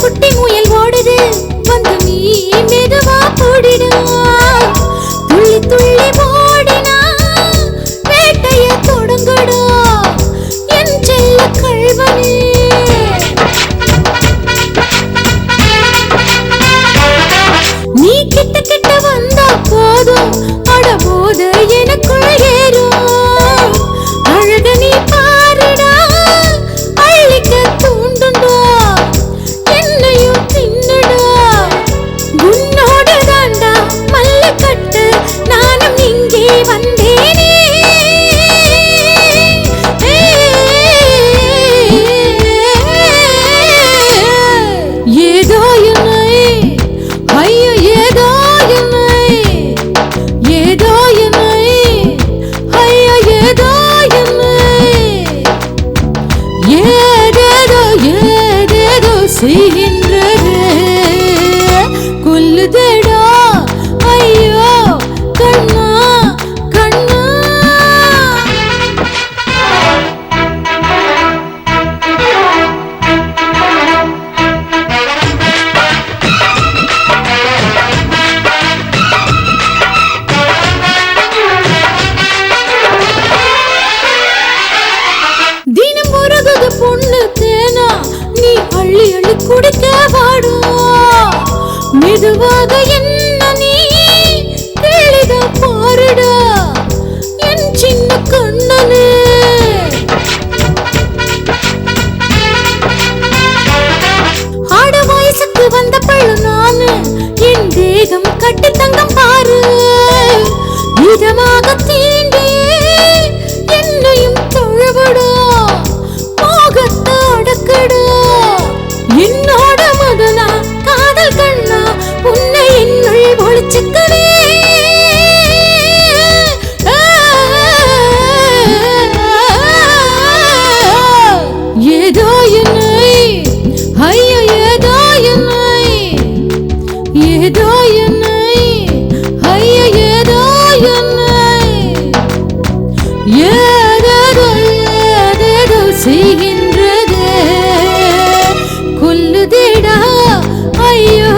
குட்டி முயல் ஓடுது வந்து நீ மெதுவா போடிடு துள்ளி துள்ளி ஓடினா வேட்டைய தொடங்கடா என் செல்ல கள்வனே நீ கிட்ட கிட்ட வந்தா போதும் அடபோது எனக்குள் ஏறும் அழக நீ பாருடா அள்ளிக்க தூண்டுண்டா கொல்லுதடா ஐயோ கண்ணா கண்ணா தினம் முருகுது பொண்ணு தேனா நீ அள்ளி அள்ளி குடிக்க வாடும் மெதுவாக என்ன நீ தெளித பாருடா என் சின்ன கண்ணனே ஆட வயசுக்கு வந்த பள்ளு நானு என் தேகம் கட்டி தங்கம் பாரு இதமாக தீண்டி என்னையும் தொழுவிடா மோகத்தை அடக்கடா என்னோட மகனா காதல் கண்ணா உன்னை என்னுள் ஒளிச்சுக்கவே ஏதோ என்னை ஐயோ ஏதோ என்னை ஏதோ என்னை ஐயோ ஏதோ என்னை ஏதேதோ ஏதேதோ செய்கின்றது கொல்லுதேடா ஐயோ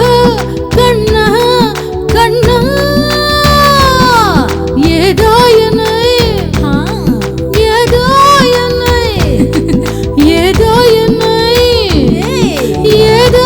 கண்ணா கண்ணா ஏதோ என்னை ஏதோ என்னை ஏதோ என்னை ஏதோ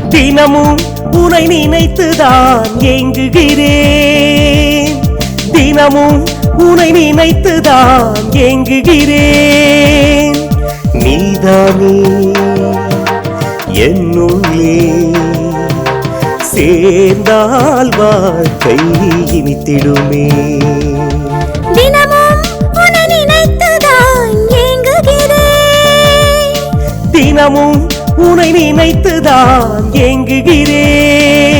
தினமும் உன்னை நினைத்துதான் ஏங்குகிறேன் தினமும் உன்னை நினைத்துதான் ஏங்குகிறேன் நீதானே என்னுள்ளே சேர்ந்தால் வாழ்க்கை இனித்திடுமே தினமும் உன்னை நினைத்துதான் ஏங்குகிறேன் தினமும் உன்னை நினைத்துதான் ஏங்குகிறேன்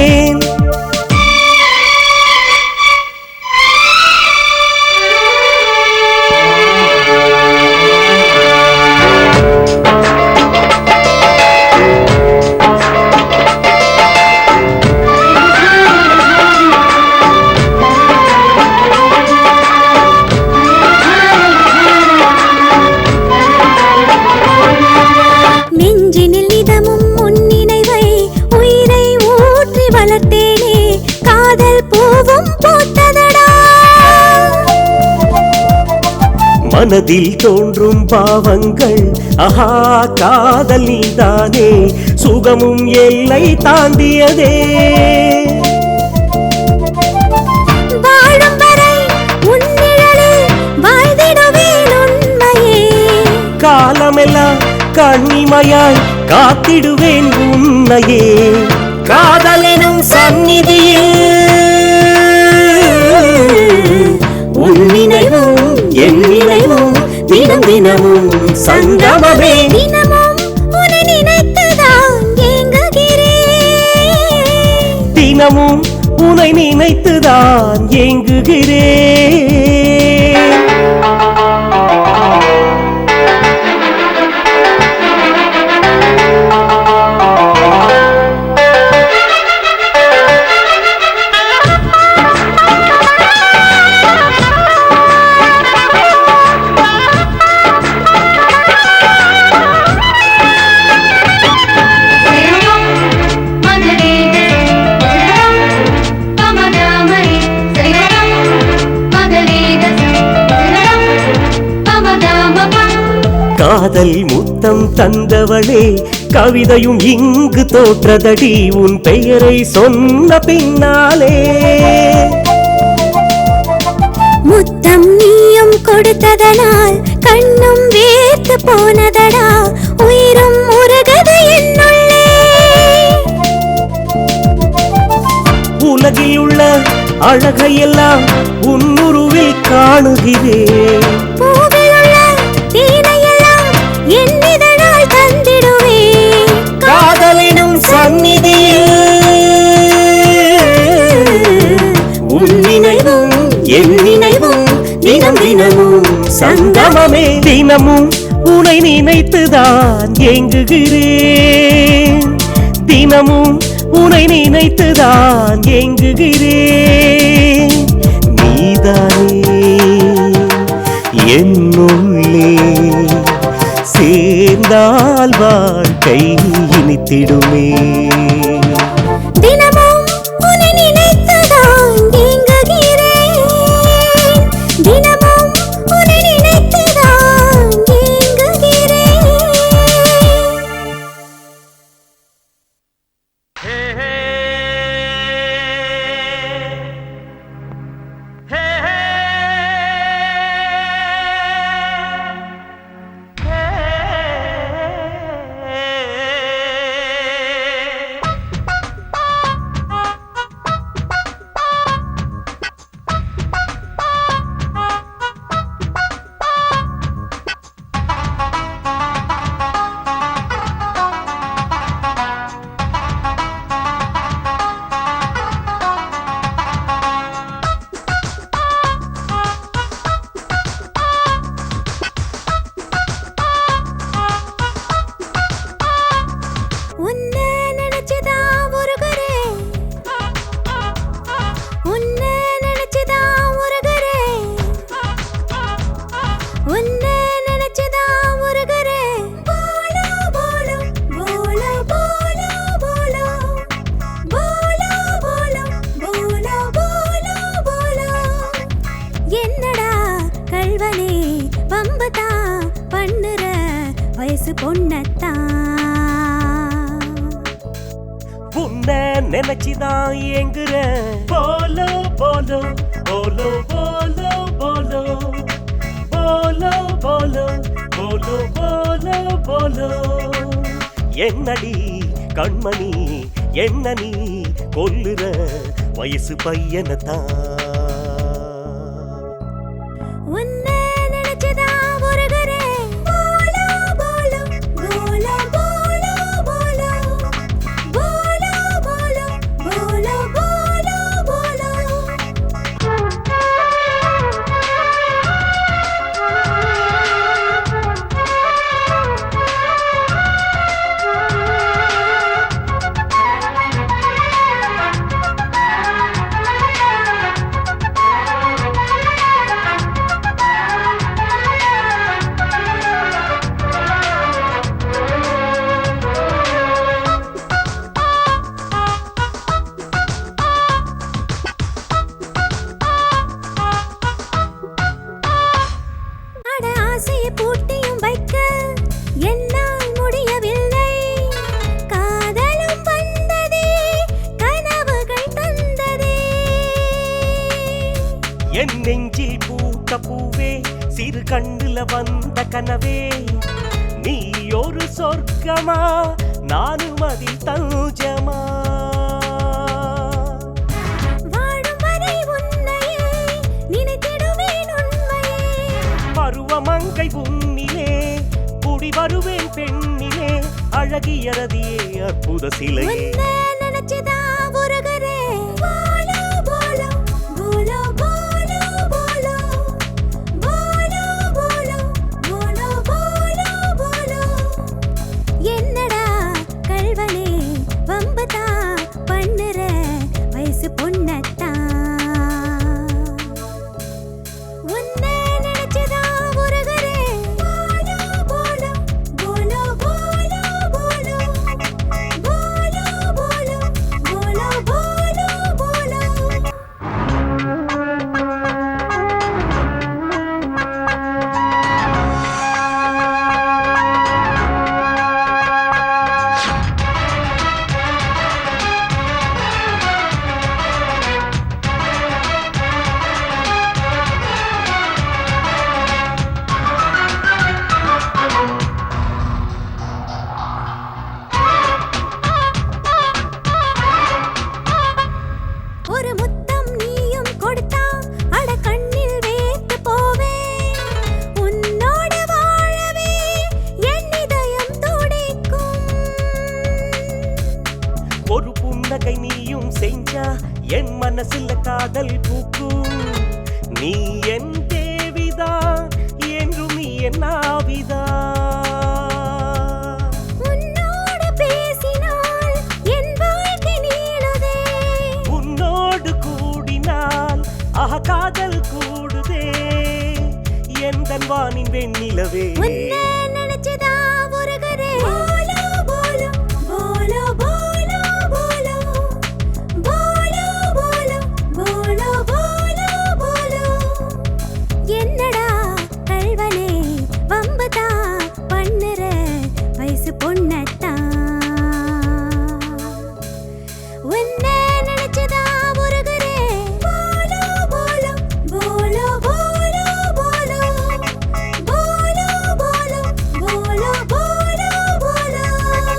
மனதில் தோன்றும் பாவங்கள் ஆஹா காதல் நீதானே சுகமும் எல்லை தாண்டியதே வாழும் வரை உன் நிழலில் வாழ்ந்திடுவேன் உண்மையே. காலமெல்லாம் கண்ணிமையாய் காத்திடுவேன் உன்னையே காதலெனும் சந்நிதியில் உன் நினைவும் என் நினைவும் தினம் தினமும் சங்கமமே. தினமும் உன்னை நினைத்துதான் ஏங்குகிறேன். தினமும் உன்னை நினைத்துதான் ஏங்குகிறேன். காதல் முத்தம் தந்தவளே கவிதையும் இங்கு தோற்றதடி உன் பெயரை சொன்ன பின்னாலே. முத்தம் நீயும் கொடுத்ததனால் கண்ணும் வேர்த்து போனதடா உயிரும் உருகது என்னுள்ளே. உலகில் உள்ள அழகையெல்லாம் உன்னுருவில் காணுகிறேன். பூவில் உள்ள தேனையெல்லாம் என் இதழால் தந்திடுவேன். காதலினும் சந்நிதியில் உன் நினைவும் என் நினைவும் தினம் தினமும் சங்கமமே. தினமும் உன்னை நினைத்துதான் ஏங்குகிறேன். தினமும் உன்னை நினைத்துதான் ஏங்குகிறேன். நீதானே என்னுள்ளே சேர்ந்தால் வாழ்க்கை இனித்திடுமே. தினமும் உன்னை நினைத்துதான் ஏங்குகிறேன். தினமும் உன்னை நினைத்துதான் ஏங்குகிறேன். உன்னை நினைச்சுதான் உருகுறேன். உன்னை நினைச்சுதான் உருகுறேன். உன்னை நினைச்சுதான் உருகுறேன். போலோ போலோ போலோ போலோ போலோ போலோ போலோ போலோ போலோ போலோ. என்னடா கள்வனே பம்பதான் பண்ணுற வயசு பொண்ணத்தான். உன்னை நினைச்சுதான் ஏங்குற போலோ போலோ போலோ போலோ போலோ போலோ போலோ போலோ போலோ போலோ. என்னடி கண்மணி என்ன நீ கொல்லுற வயசு பையனத்தான். உன்னை நினைச்சுதான் உருகுறேன். போலோ போலோ போலோ போலோ போலோ போலோ போலோ போலோ போலோ போலோ. கண்ணுல வந்த கனவே நீ ஒரு சொர்க்கமா நானும் அதில் தஞ்சமா வாடும் வரை உன்னையே நினைத்திடுவேன் உண்மையே பருவமங்கை உன்னிலே குடி வருவேன் பெண்ணிலே அழகிய ரதியே அற்புத சிலையே உன்னை நினைச்சுதான் உருகுறேன். போலோ போலோ போலோ போலோ போலோ போலோ போலோ போலோ போலோ என்னடா கள்வனே வம்பதா பண்ணுற வயசு பொண்ணத்தான் உன்னை நினைச்சுதான் உருகுறேன். போலோ போலோ போலோ போலோ போலோ போலோ போலோ போலோ போலோ போலோ ஒரு முத்தம் நீயும் கொடுத்தா அட கண்ணில் வேத்து போவேன். உன்னோடு வாழவே என் இதயம் துடிக்கும். ஒரு புன்னகை நீயும் செஞ்சா என் மனசுல காதல் பூக்கும் நீ என் தேவிதா என்றும் நீ என் ஆவிதா உன்னோடு பேசினால் என் வாழ்க்கை நீளுதே. உன்னோடு கூடினால் காதல் கூடுதே எந்தன் வானின் வெண்ணிலவே உன்னை நினைச்சுதான் உருகுறேன். போலோ போலோ போலோ போலோ போலோ போலோ போலோ போலோ போலோ என்னடா கள்வனே வம்பதா பண்ணுற வயசு பொண்ணத்தான் உன்னை நினைச்சுதான் உருகுறேன். போலோ போலோ போலோ போலோ போலோ போலோ போலோ போலோ போலோ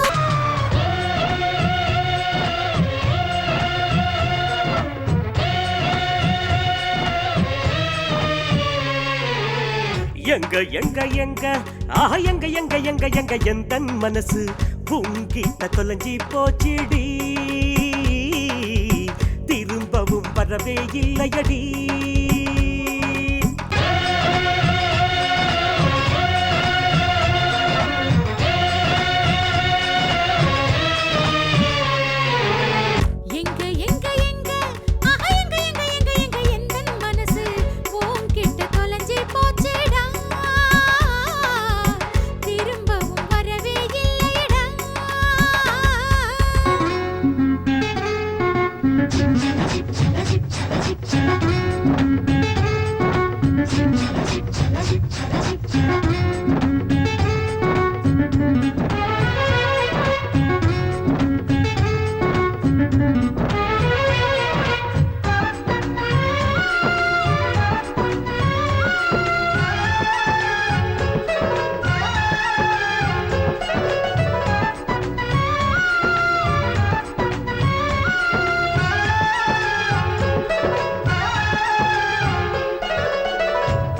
எங்க எங்க எங்க எங்க எங்க எங்க எங்க எந்தன் மனசு உங்கிட்ட தொலைஞ்சி போச்சிடி திரும்பவும் வரவே இல்லையடி எங்க எங்க எங்க எங்க எங்க எங்க எங்க எந்தன் மனசு உன்கிட்ட தொலைஞ்சு போச்சுடா திரும்பவும் வரவே இல்லையடா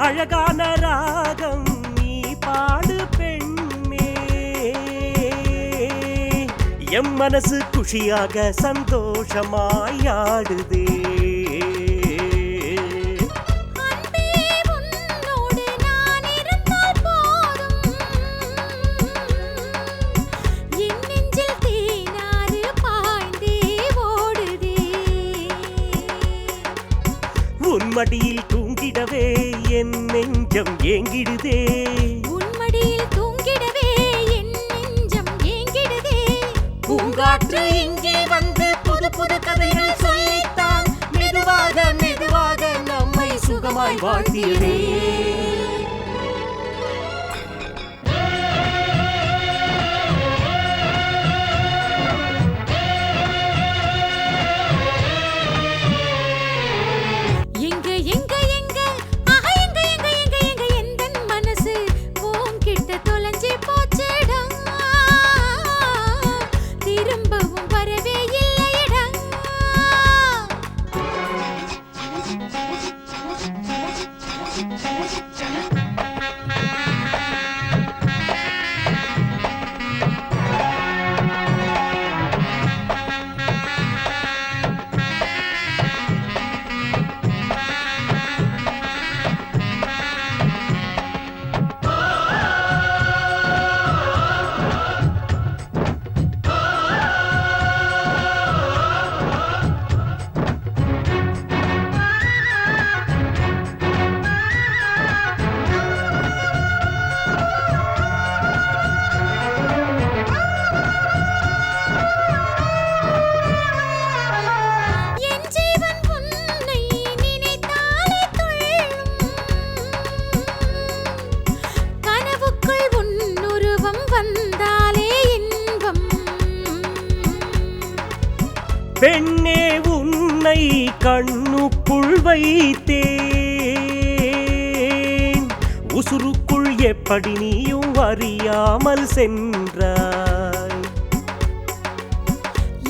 அழகான ராகம் நீ பாடு பெண்ணே எம் மனசு குஷியாக சந்தோஷமாய் ஆடுதே அன்பே உன்னோடு நான் இருந்தால் போதும் என் நெஞ்சில் தேனாறு பாய்ந்தே ஓடுதே உன் மடியில் தூங்கிடவே என் நெஞ்சம் ஏங்கிடுதே உன் மடியில் தூங்கிடவே என் நெஞ்சம் ஏங்கிடுதே பூங்காற்று இங்கே வந்து புது புது கதைகள் சொல்லித்தான் மெதுவாக மெதுவாக நம்மை சுகமாய் வாழ்த்தியதே எங்க எங்க எங்க எங்க எங்க எங்க எங்க எந்தன் கண்ணுக்குள் வைத்தேன், உசுருக்குள் எப்படி நீயும் அறியாமல் சென்றாய்.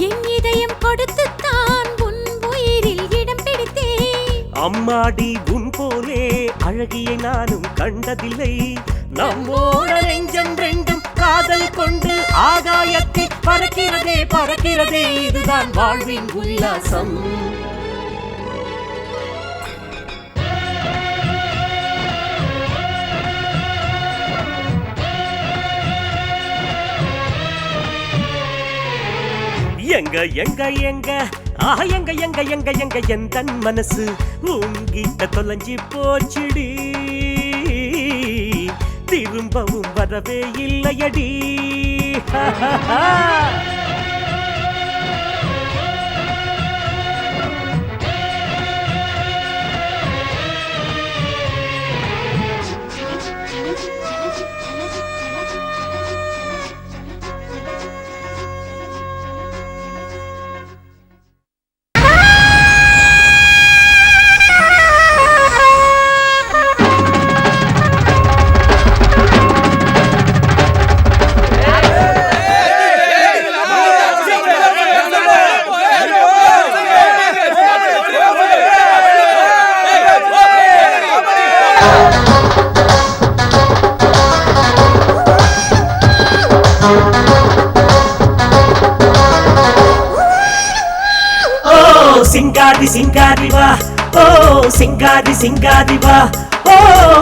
என் இதயம் கொடுத்துத்தான் உன் உயிரில் இடம் பிடித்தேன். அம்மாடி உன் போலே அழகியை நானும் கண்டதில்லை. நம்மோட நெஞ்சம் ரெண்டும் காதல் கொண்டு ஆகாயத்தில் பறக்கிறதே பறக்கிறதே, இதுதான் வாழ்வின் உல்லாசம். எங்க எங்க எங்க ஆஹா எங்க எங்க எங்க எங்க எந்தன் மனசு உங்கிட்ட தொலைஞ்சி போச்சுடி, திரும்பவும் வரவே இல்லையடி. சிங்காரி சிங்காரி வா, ஓ சிங்காரி சிங்காரி வா, ஓ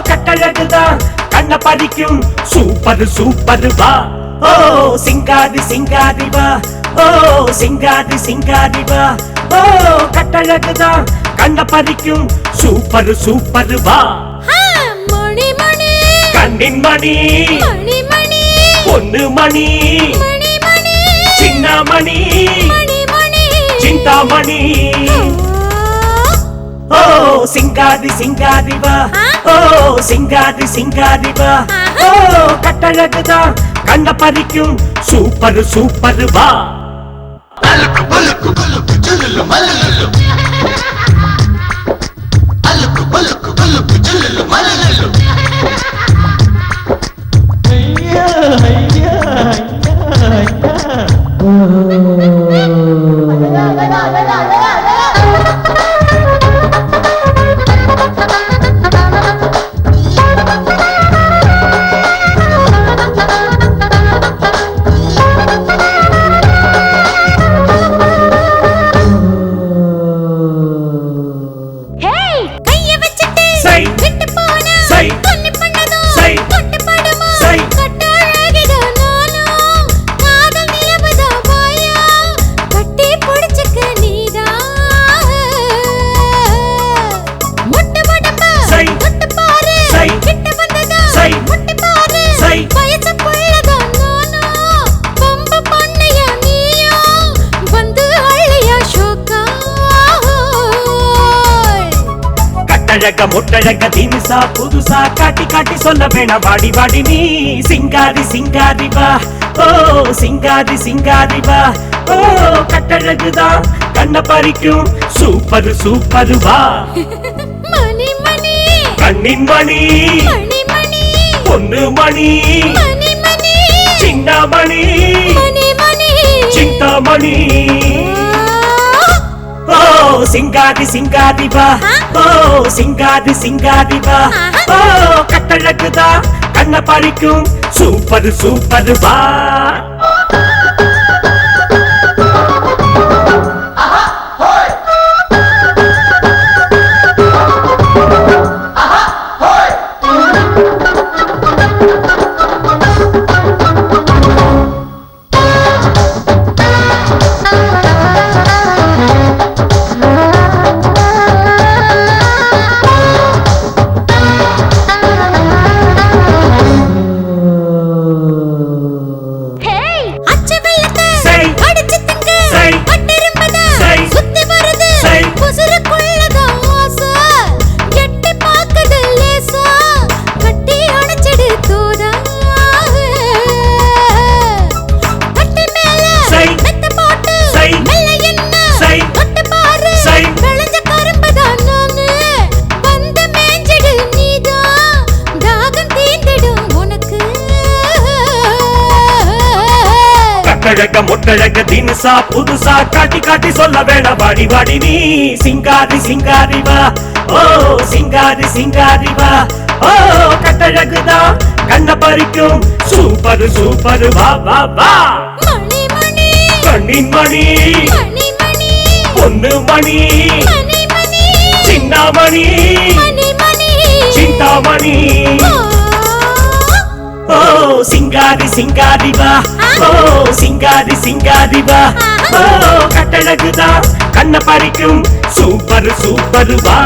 கட்டழகுதான் கண்ண பறிக்கும் சூப்பர் சூப்பர் வா, ஓ சிங்காரி சிங்காரி வா, ஓ சிங்காரி சிங்காரி வா, ஓ கட்டழகுதான் கண்ண பறிக்கும் சூப்பர் சூப்பர் வா. மணி மணி கண்ணின் மணி மணி மணி பொண்ணு மணி மணி மணி சின்ன மணி மணி மணி சிந்தாமணி, ஓ சிங்காரி சிங்காரி வா, ஓ சிங்காரி சிங்காரி வா, ஓ கட்டழகுதான் கண்ண பறிக்கும் சூப்பர் சூப்பர் வா. அலுக்கு பலுக்கு பலுக்கு ஜுலுலு மலலுலு, அலுக்கு பலுக்கு பலுக்கு ஜுலுலு மலலுலு. ஐயா ஐயா ஐயா அழக முட்டழக தினுசா புதுசா காட்டி காட்டி சொல்ல வேணா வாடி வாடி நீ. சிங்காரி சிங்காரி வா, ஓ சிங்காரி சிங்காரி வா, ஓ கட்டழகுதான் கண்ண பறிக்கும் சூப்பர் சூப்பர் வா. மணி மணி கண்ணின் மணி மணி மணி பொண்ணு மணி மணி மணி சின்ன மணி மணி மணி சிந்தாமணி, ஓ சிங்காரி சிங்காரி வா, ஓ சிங்காரி சிங்காரி வா, ஓ கட்டழகுதான் கண்ண பறிக்கும் சூப்பர் சூப்பர் வா. அச்சு கட்டழக தினுசா புதுசா காட்டி காட்டி சொல்ல வேணா வாடி வாடி நீ சிங்காரி சிங்காரி வா ஓ சிங்காரி சிங்காரி வா ஓ கட்டழகுதான் கண்ண பறிக்கும் சூப்பர் சூப்பர் வா வா வா மணி மணி கண்ணின் மணி மணி மணி பொண்ணு மணி மணி மணி சின்னமணி மணி மணி சிந்தாமணி ஓ சிங்காரி சிங்காரி வா ஓ சிங்காரி சிங்காரி வா ஓ கட்டழகுதான் கண்ண பறிக்கும் சூப்பர் சூப்பர் வா